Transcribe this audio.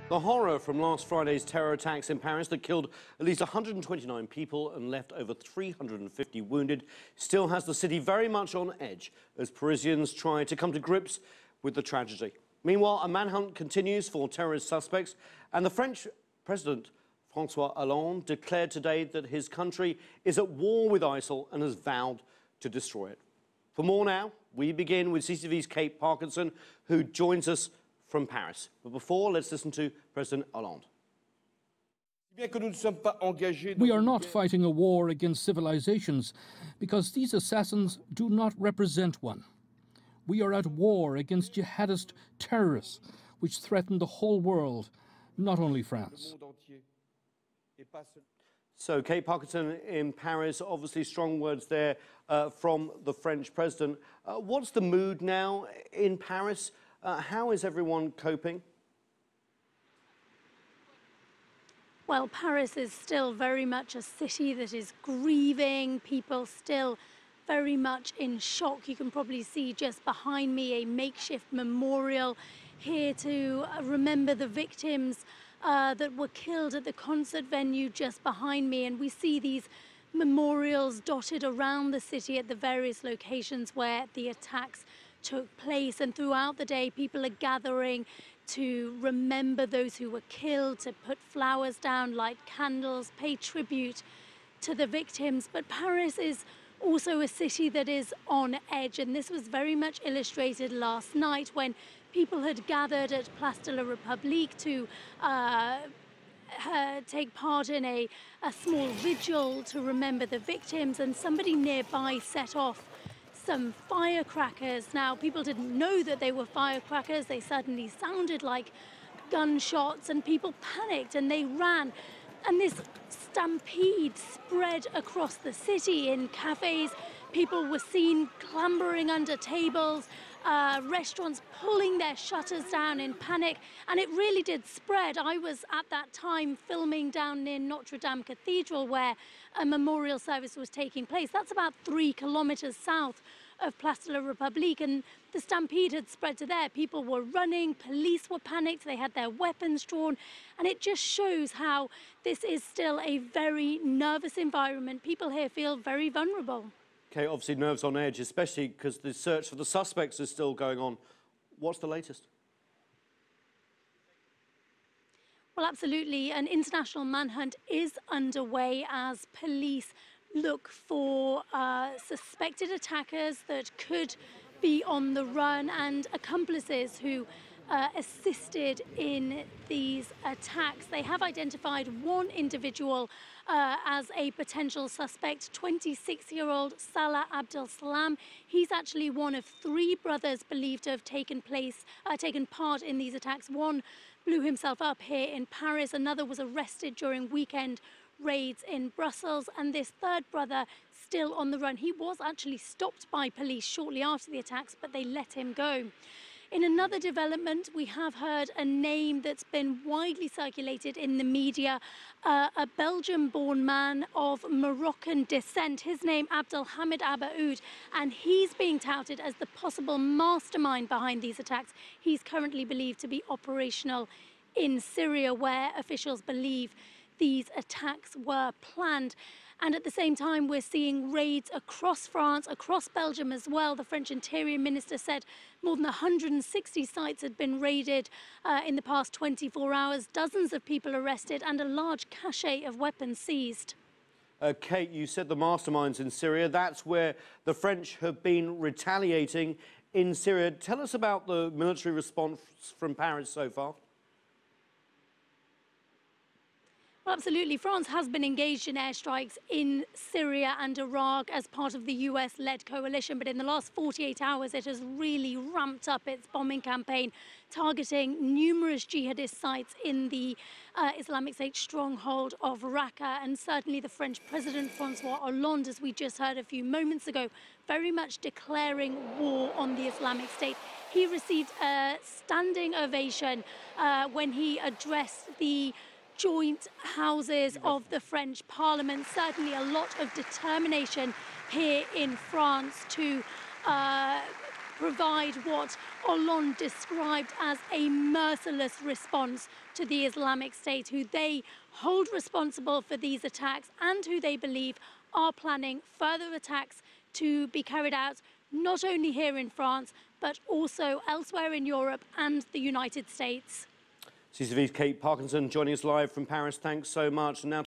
The horror from last Friday's terror attacks in Paris that killed at least 129 people and left over 350 wounded still has the city very much on edge as Parisians try to come to grips with the tragedy. Meanwhile, a manhunt continues for terrorist suspects, and the French President François Hollande declared today that his country is at war with ISIL and has vowed to destroy it. For more now, we begin with CCTV's Kate Parkinson, who joins us from Paris. But before, let's listen to President Hollande. We are not fighting a war against civilizations because these assassins do not represent one. We are at war against jihadist terrorists which threaten the whole world, not only France. So, Kate Parkinson in Paris, obviously strong words there from the French president. What's the mood now in Paris? How is everyone coping? Well, Paris is still very much a city that is grieving. People still very much in shock. You can probably see just behind me a makeshift memorial here to remember the victims that were killed at the concert venue just behind me. And we see these memorials dotted around the city at the various locations where the attacks took place, and throughout the day people are gathering to remember those who were killed, to put flowers down, light candles, pay tribute to the victims. But Paris is also a city that is on edge, and this was very much illustrated last night when people had gathered at Place de la République to take part in a small vigil to remember the victims, and somebody nearby set off some firecrackers. Now, people didn't know that they were firecrackers. They suddenly sounded like gunshots, and people panicked and they ran. And this stampede spread across the city. In cafes, people were seen clambering under tables, restaurants pulling their shutters down in panic, and it really did spread. I was at that time filming down near Notre Dame Cathedral where a memorial service was taking place. That's about 3 kilometers south of Place de la République, and the stampede had spread to there. People were running, police were panicked, they had their weapons drawn, and it just shows how this is still a very nervous environment. People here feel very vulnerable. Okay, obviously nerves on edge, especially because the search for the suspects is still going on. What's the latest? Well, absolutely. An international manhunt is underway as police look for suspected attackers that could be on the run and accomplices who assisted in these attacks. They have identified one individual as a potential suspect, 26-year-old Salah Abdel Salam. He's actually one of 3 brothers believed to have taken part in these attacks. One blew himself up here in Paris. Another was arrested during weekend raids in Brussels, and this 3rd brother still on the run. He was actually stopped by police shortly after the attacks, but they let him go. In another development, we have heard a name that's been widely circulated in the media, a Belgian-born man of Moroccan descent. His name, Abdelhamid Abaoud, and he's being touted as the possible mastermind behind these attacks. He's currently believed to be operational in Syria, where officials believe these attacks were planned. And at the same time, we're seeing raids across France, across Belgium as well. The French Interior Minister said more than 160 sites had been raided in the past 24 hours, dozens of people arrested, and a large cache of weapons seized. Kate, you said the masterminds in Syria. That's where the French have been retaliating in Syria. Tell us about the military response from Paris so far. Well, absolutely. France has been engaged in airstrikes in Syria and Iraq as part of the US-led coalition, but in the last 48 hours, it has really ramped up its bombing campaign, targeting numerous jihadist sites in the Islamic State stronghold of Raqqa. And certainly the French President François Hollande, as we just heard a few moments ago, very much declaring war on the Islamic State. He received a standing ovation when he addressed the joint houses of the French Parliament. Certainly a lot of determination here in France to provide what Hollande described as a merciless response to the Islamic State, who they hold responsible for these attacks and who they believe are planning further attacks to be carried out not only here in France, but also elsewhere in Europe and the United States. CCTV's Kate Parkinson joining us live from Paris. Thanks so much. Now